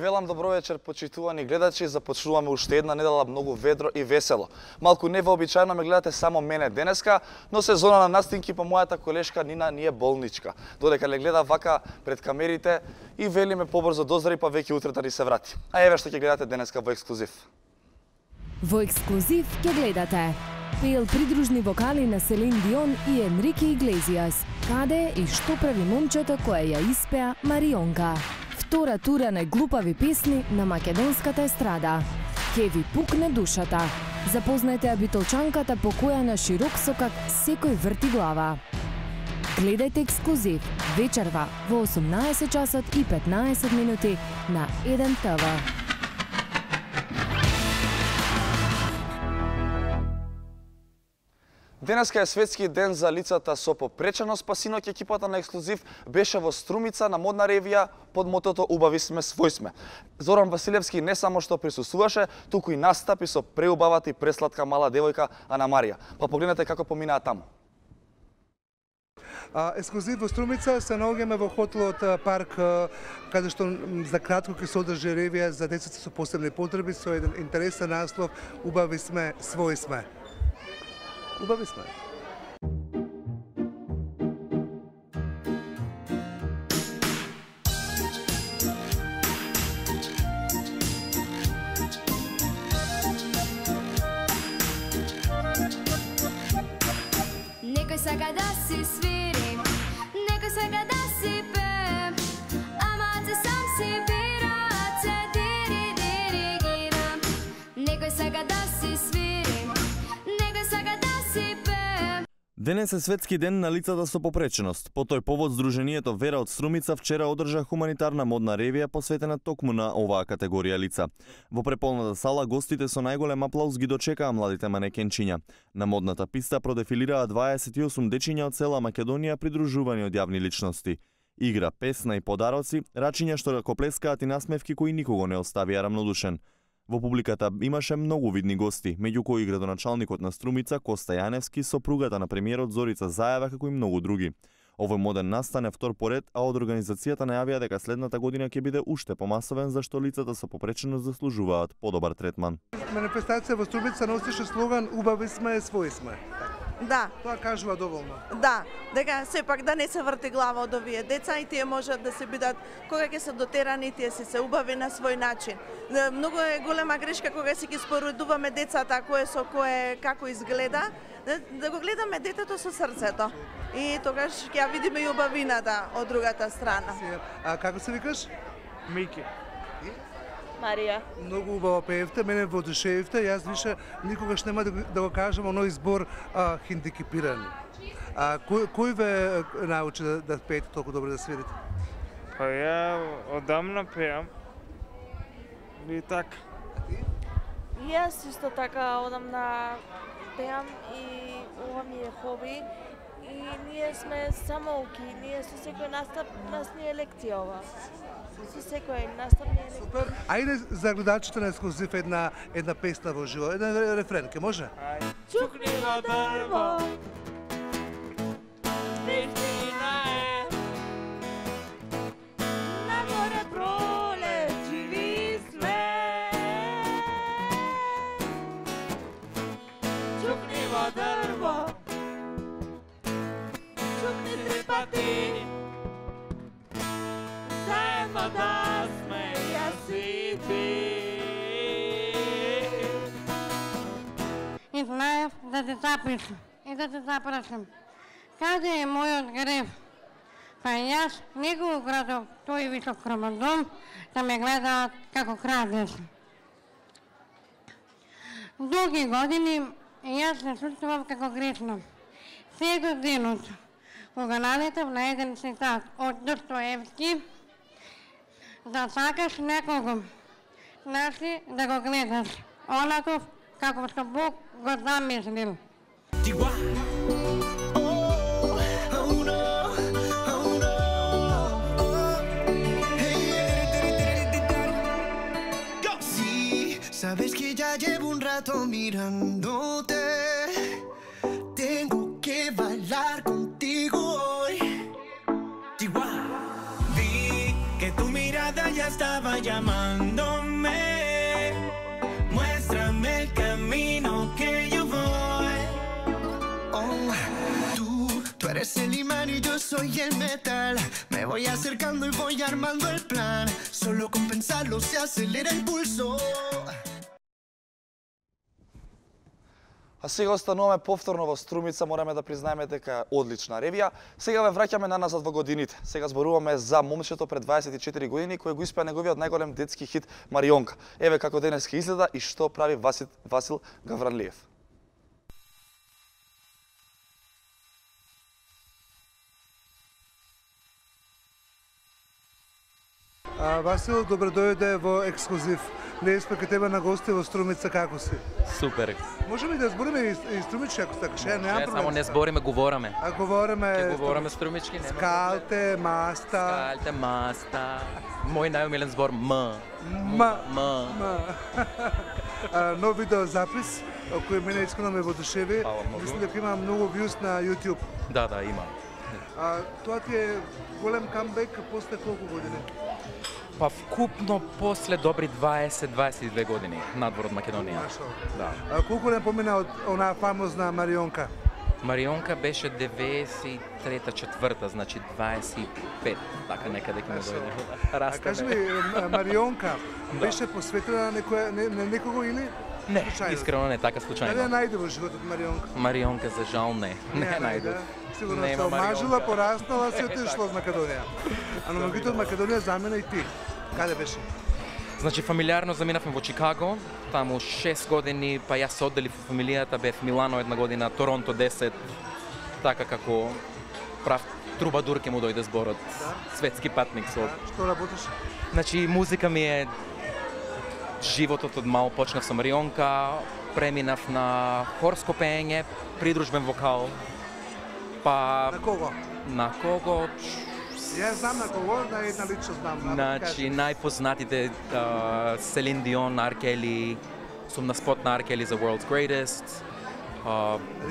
велам добро вечер, почитувани гледачи. Започнуваме уште една недела многу ведро и весело. Малку невообичаено ме гледате само мене денеска, но сезона на настинки по мојата колешка Нина не е болничка. Додека ле гледа вака пред камерите и вели ме побрзо дозри, па веќе утре да ни се врати. А еве што ќе гледате денеска во ексклузив. Во ексклузив ќе гледате пел придружни вокали на Селин Дион и Енрике Иглезиас. Каде и што прави момчето кое ја испеа Марионка. Втора тура на глупави песни на македонската естрада. Ке ви пукне душата. Запознајте ја битолчанката по која на широк сокак секој врти глава. Гледајте ексклузив вечерва во 18 часот и 15 минути на 1 ТВ. Денеска е светски ден за лицата со попреченост, па синоќ екипата на ексклузив беше во Струмица на модна ревија под мотото "Убави сме, свој сме". Зоран Василевски не само што присуствуваше, туку и настапи со преубавата и пресладка мала девојка Ана Марија. Па погледнете како поминаа таму. Ексклузив во Струмица се наоѓаме во хотелот Парк, каде што за кратко ќе се одржи ревија за децата со посебни потреби со еден интересен наслов "Убави сме, свој сме". Убави сме. Некој сака да си свири, некој сака да си пее, ама се сам си бира, се диригира. Некој сака да си свири, некој сака да си пее. Денес е светски ден на лицата со попреченост. По тој повод Сдруженијето Вера од Струмица вчера одржа хуманитарна модна ревија посветена токму на оваа категорија лица. Во преполната сала гостите со најголем аплауз ги дочекаа младите манекенчиња. На модната писта продефилираа 28 дечиња од цела Македонија придружувани од јавни личности. Игра, песна и подароци, рачиња што ракоплескаат и насмевки кои никого не оставија рамнодушен. Во публиката имаше многу видни гости, меѓу кои градоначалникот на Струмица Коста Јаневски, сопругата на премиерот Зорица Заева, како и многу други. Овој моден настан е втор поред, а од организацијата најавија дека следната година ќе биде уште помасовен, зашто лицата со попреченост заслужуваат подобар третман. Манифестација во Струмица носеше слоган "Убави сме, свој сме". Да. Тоа кажува доволно. Да, дека сепак да не се врти глава од овие деца и тие можат да се бидат, кога ќе се дотерани, тие се убави на свој начин. Многу е голема грешка кога си ги споредуваме децата кое со кое како изгледа, да го гледаме детето со срцето. И тогаш ќе ја видиме и убавината од другата страна. А како се викаш? Мики. Марија. Многу убаво пеевте, мене воодушевивте, јас више никогаш нема да го кажам оној збор хендикипирани. Кој ве научи да пеете толку добро да свирите? Па ја одамна пеам. И така. Јас исто така одамна пеам и ова ми е хоби. И ние сме самоуки, ние со секој настап нас ни е лекција ова. Со секој настап ни е лекција. Супер. Ајде за гледачите на ексклузив една песна во живо, еден рефрен, ке може? Чукни во дрво, вистина е, нагоре пролет, живи сме. Чукни во дрво, чукни 3 пати, заедно да сме јас и ти. И знаев да те запишам и да те запрашам. Каде е мојот грев? Па јас не го украдов тој висок хромодом да ме гледаат како крадеш. Долги години јас се чувствував како грешна. Се до денот, кога налетав на еден цитат од Достоевски, да сакаш некого, значи да го гледаш, онаков како што Бог го замислил. Sabes que ya llevo un rato mirándote. Tengo que bailar contigo hoy. Vi que tu mirada ya estaba llamándome. Muéstrame el camino que yo voy. Oh, tú eres el imán y yo soy el metal. Me voy acercando y voy armando el plan. Solo con pensarlo se acelera el pulso. А сега остануваме повторно во Струмица, мораме да признаеме дека е одлична ревија. Сега ве враќаме наназад во годините. Сега зборуваме за момчето пред 24 години кој го испеа неговиот најголем детски хит Марионка. Еве како денеска изгледа и што прави Васил Гавранлиев. Васил, добро дојде во ексклузив. Ние сме кај тебе на гости во Струмица, како си? Супер. Можеме да збориме и струмички ако сакаш, немам проблем. Само не збориме, говориме. А говориме... Ќе говориме струмички, нема. Скалте, маста. Скалте, маста. Мој најомилен збор М. Нов видеозапис, кој мене искрено ме воодушеви. Мислам дека има многу views на YouTube. Да, има. Тоа ти е голем камбек после колку години? Па вкупно после добри 20-22 години надвор од Македонија. Да. Колку не помина од онаа фамозна Марионка? Марионка беше 93-4, значи 25, така некаде ќе ме дојде. Кажи ми, Марионка беше посветена на некого или? Не, искрено не, така случајно. Дали ја најде во животот Марионка? Марионка за жал не. Не ја најде. Сигурно се омажила, пораснала, се отишла од Македонија. А на многите од Македонија замина и ти. Каде беше? Значи, фамилиарно заминавме во Чикаго, таму 6 години, па јас се одделив во фамилијата, бев Милано една година, Торонто 10, така како прав трубадур ке му дојде зборот, светски патник со... Што работиш? Значи, музика ми е животот од мал, почнав со Марионка, преминав на хорско пеење, придружбен вокал, па... На кого? На кого? Јас знам на кого, на една лично знам. Значи, најпознатите Селин Дион, R. Kelly, сум на спот на R. Kelly за World's Greatest.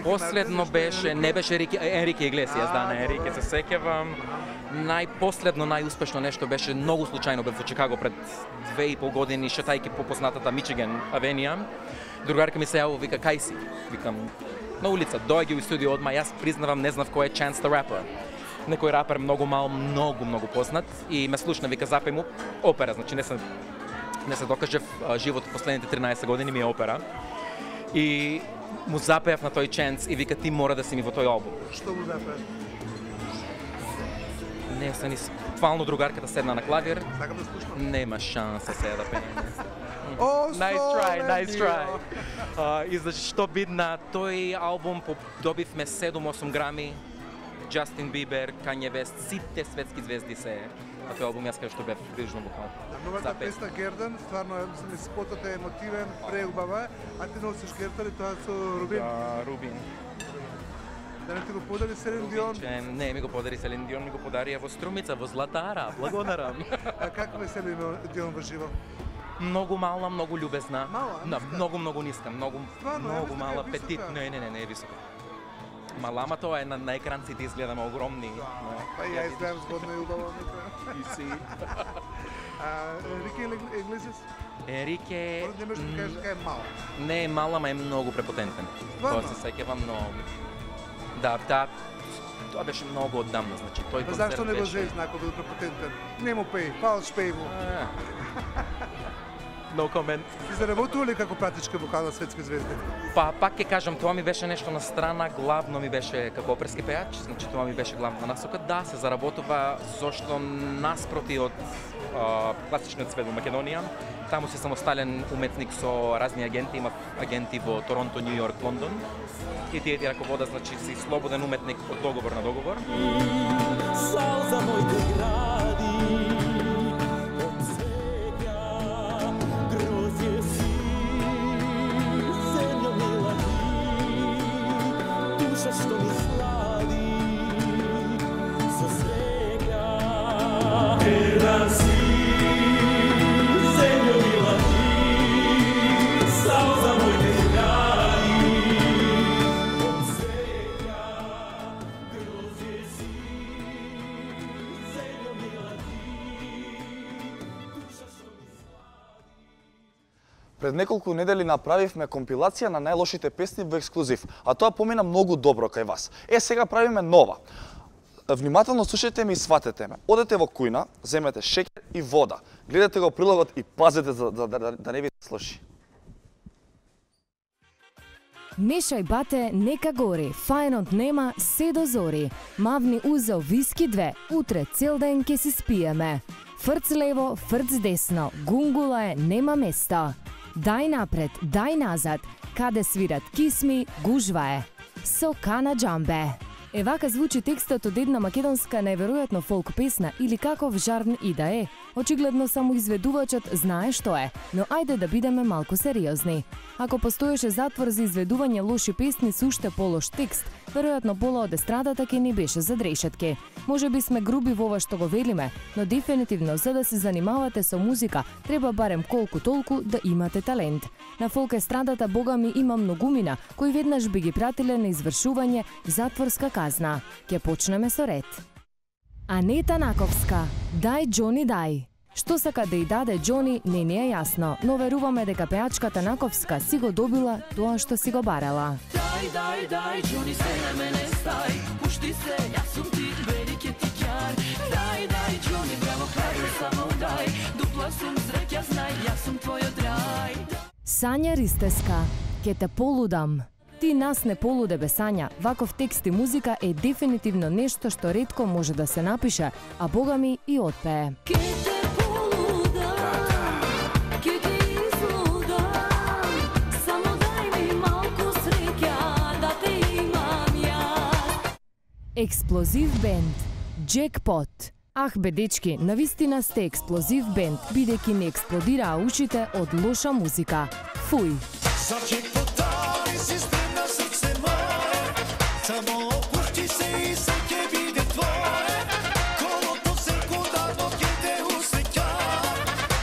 Последно беше, не беше Енрике Иглесијас, да, на Енрике се сеќавам. Најпоследно, најуспешно нешто беше, многу случајно бев во Чикаго пред 2,5 години, шетајки по познатата Мичиган авенија. Другарка ми се јавува, вика, кај си? Викам, на улица, доаѓа у студио одма, јас признавам, не знав кој е Chance the Rapper. Некој рапер многу мал, многу познат и ме слушна, вика, запеј му опера, значи не се докажев живот последните 13 години ми е опера. И му запеав на тој Chance и вика, ти мора да си ми во тој албум. Што му запеав? Не се ни ствално другарката седна на клавир. Сакам да слушам. Нема шанса сега да пене. Nice try. И значи што бидна, тој албум добивме 7-8 грами. Джастин Бибер, Kanye West, сите светски звезди се на тој албум, јас кажа што бев прилично вокал. Новата песна Гердан, стварно ми спотот е емотивен, преубава, а ти носиш гертар и тоа со Рубин? Да, Рубин. Да не ти го подари Селин Дион? Не ми го подари Селин Дион, ми го подарија во Струмица, во Златара, благодарам. А како е Селин Дион во живо? Многу мала, многу љубезна. Мала? Многу ниска, многу мала, петит, не е висока. Малама тоа е на екранците изгледаме огромни. Па ја изгледам згодно и убаво. И си. Енрике Иглесијас? Енрике... Не можеш да кажеш дека е мала. Не е мала, ма е многу препотентен. Тоа се сеќавам многу. Да, тоа беше многу оддамна, значи тој концерт беше... Зашто не го зеш знако бил препотентен? Не му пеј, фалш пеј му. No comment. Ти заработува ли како пратичка вокал на светски звезди? Па, пак ќе кажам, тоа ми беше нешто на страна, главно ми беше како оперски пејач, значи тоа ми беше главна насока. Да, се заработува зошто наспроти од класичниот свет во Македонија. Таму си самостален уметник со разни агенти, има агенти во Торонто, Њу Јорк, Лондон. И тие ти раководат, значи си слободен уметник од договор на договор. Сал за моите гради. Što mi sladi sa svega Jedan si, zemljo mila ti Sao za moj te gradi Od svega grožje si Zemljo mila ti Пред неколку недели направивме компилација на најлошите песни во ексклузив, а тоа помина многу добро кај вас. Сега правиме нова. Внимателно слушајте ме и сватете ме. Одете во кујна, земете шеќер и вода. Гледате го прилогот и пазете да не ви слоши. Мешај бате, нека гори, фајнот нема, се до зори. Мавни узел виски 2, утре цел ден ке си спиеме. Фрц лево, фрц десно, гунгула е, нема место. Дај напред, дај назад, каде свират кисми, гужва е. Со Кана Џамбе. Вака звучи текстот од една македонска неверојатно фолк песна или каков жарн и да е. Очигледно само изведувачот знае што е, но ајде да бидеме малку сериозни. Ако постоеше затвор за изведување лоши песни со уште полош текст, веројатно пола од естрадата ќе ни беше зад решетки. Може би сме груби во ова што го велиме, но дефинитивно за да се занимавате со музика, треба барем колку толку да имате талент. На фолк естрадата богами има многумина кои веднаш би ги пратиле на извршување затворска казна. Ќе почнеме со ред. Анета Наковска, дај Џони дај. Што сака да и даде Џони не ни е јасно, но веруваме дека пеачката Наковска си го добила тоа што си го барала. Дај, дај, дај, Џони се на мене стај, пушти се, јас сум ти, велик е ти ќар. Дај, дај, Џони, браво, храбро, само дај, дупла сум зрек, јас знај, јас сум твојот рај. Сања Ристеска, ке те полудам. Ти нас не полуде бе Сања, ваков текст и музика е дефинитивно нешто што ретко може да се напише, а богами и отпее. Експлозив бенд, Джекпот. Ах бе дечки, навистина сте експлозив бенд, бидејќи не експлодираа ушите од лоша музика. Фуј! Само опушти се и се ќе биде твое, колото секундарно ќе те усеќа,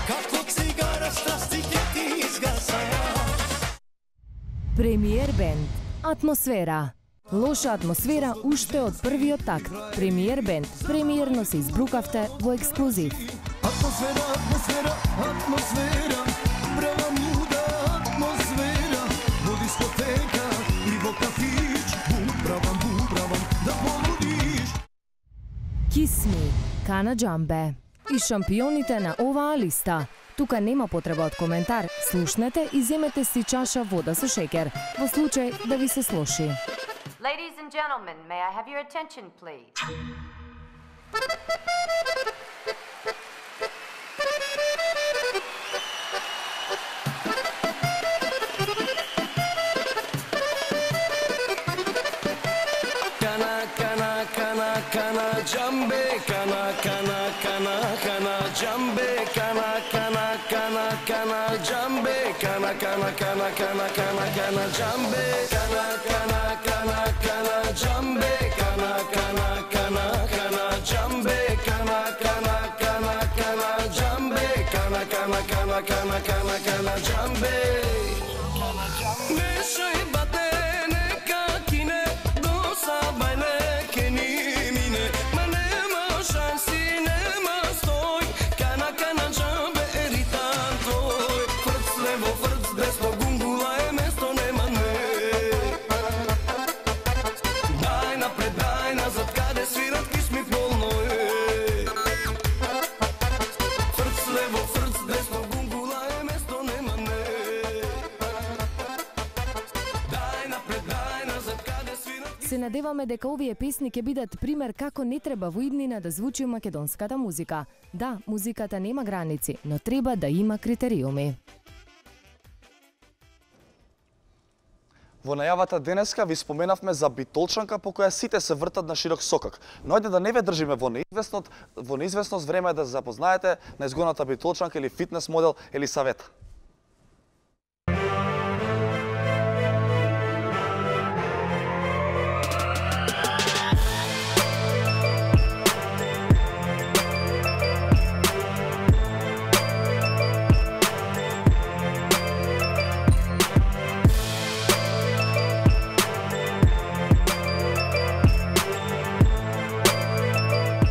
како цигара страсти ќе ти изгаса. Премиер бенд, Атмосфера. Лоша атмосфера уште од првиот такт. Премиер бенд, премиерно се избрукавте во ексклузив. Атмосфера, атмосфера, атмосфера, брава муда атмосфера, во дискотека и во кафич, бубравам, да полудиш. Кисми, Кана Џамбе. И шампионите на оваа листа. Тука нема потреба од коментар. Слушнете и земете си чаша вода со шеќер, во случај да ви се слоши. Ladies and gentlemen, may I have your attention, please? Kana Џамбе, kana Џамбе, kana Џамбе, kana Џамбе, Џамбе, Џамбе. Мешај бате, нека кине, до сабајле ке ни мине, ма нема шанси, нема стој, Кана Џамбе е ритам тој. Фрц лево, фрц десно, гунгула е место, нема не. Дај напред, дај назад, каде свират кисми полно е. Фрц лево, фрц десно, гунгула е место, нема не. Се надеваме дека овие песни ќе бидат пример како не треба во иднина да звучи македонската музика. Да, музиката нема граници, но треба да има критериуми. Во најавата денеска ви споменавме за битолчанка по која сите се вртат на широк сокак. Но ајде да не ве држиме во неизвестност, време е да запознаете најзгодната битолчанка или фитнес модел Елисавета.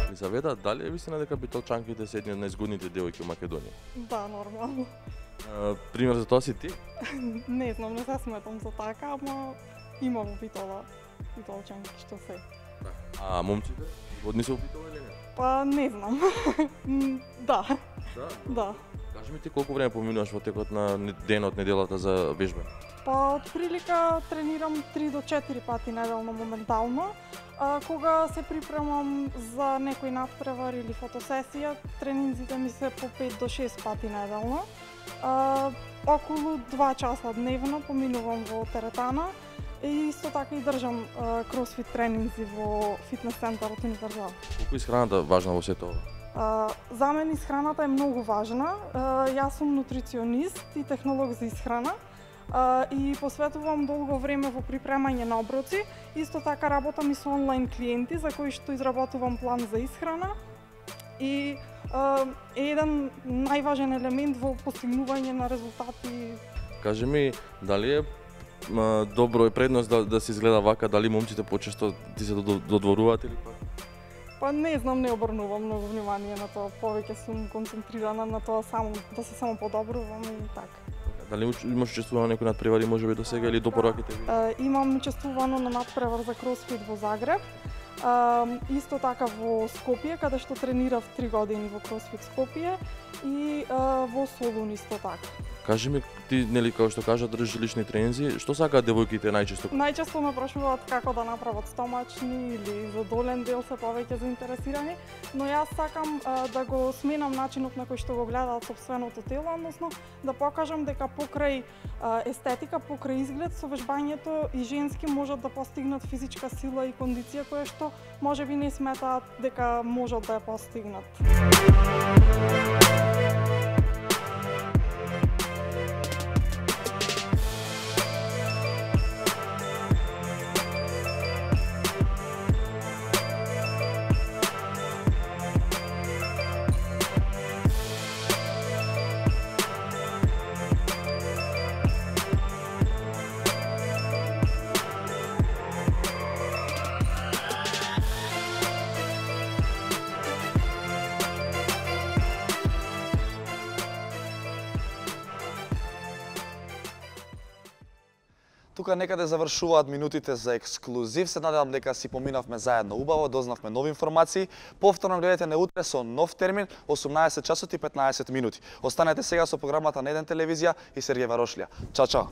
Елисавета, дали е вистина дека битолчанките се едни од најзгодните девојки во Македонија? Да, нормално. Пример за тоа си ти? Не знам, не се сметам за така, ама има во Битола битолчанки што се. А момците? Годни се опитува или не? Па не знам. Да. Да. Кажи ми ти колку време поминуваш во текот на денот, неделата за вежба? Па од прилика тренирам 3 до 4 пати неделно моментално. Кога се припремам за некој надпревар или фотосесија, тренинзите ми се по 5 до 6 пати неделно. Околу 2 часа дневно поминувам во теретана и исто така и држам кросфит тренинзи во фитнес центарот Универзал. Колку исхраната важна во сето ова? За мен исхраната е многу важна. Јас сум нутриционист и технолог за исхрана. И посветувам долго време во припремање на оброци. Исто така работам и со онлайн клиенти за кои што изработувам план за исхрана. И е еден најважен елемент во постигнување на резултати. Кажи ми, дали е добро е предност да се изгледа вака, дали момците почесто ти се додворуваат или пак? Па не знам, не обрнувам многу внимание на тоа, повеќе сум концентрирана на тоа само да се само подобрувам и така. Дали имаш учествувано некој надпревари можеби до сега или до пораките? Имам учествувано на надпревар за кросфит во Загреб. Исто така во Скопје, каде што тренирав 3 години во кросфит Скопје и во Солун исто така. Кажи ми, ти нели како што кажа држиш лични тренинзи, што сакаат девојките најчесто? Најчесто ме прашуваат како да направат стомачни или за долен дел се повеќе заинтересирани, но јас сакам да го сменам начинот на кој што го гледаат сопственото тело, односно да покажам дека покрај естетика, покрај изглед со вежбањето и женски можат да постигнат физичка сила и кондиција која што можеби не сметаат дека можат да ја постигнат. Тука некаде завршуваат минутите за ексклузив. Се надевам дека си поминавме заедно убаво, дознавме нови информации. Повторно гледате не утре со нов термин, 18 часот и 15 минути. Останете сега со програмата на Еден телевизија и Сергеј Варошлија. Чао, чао!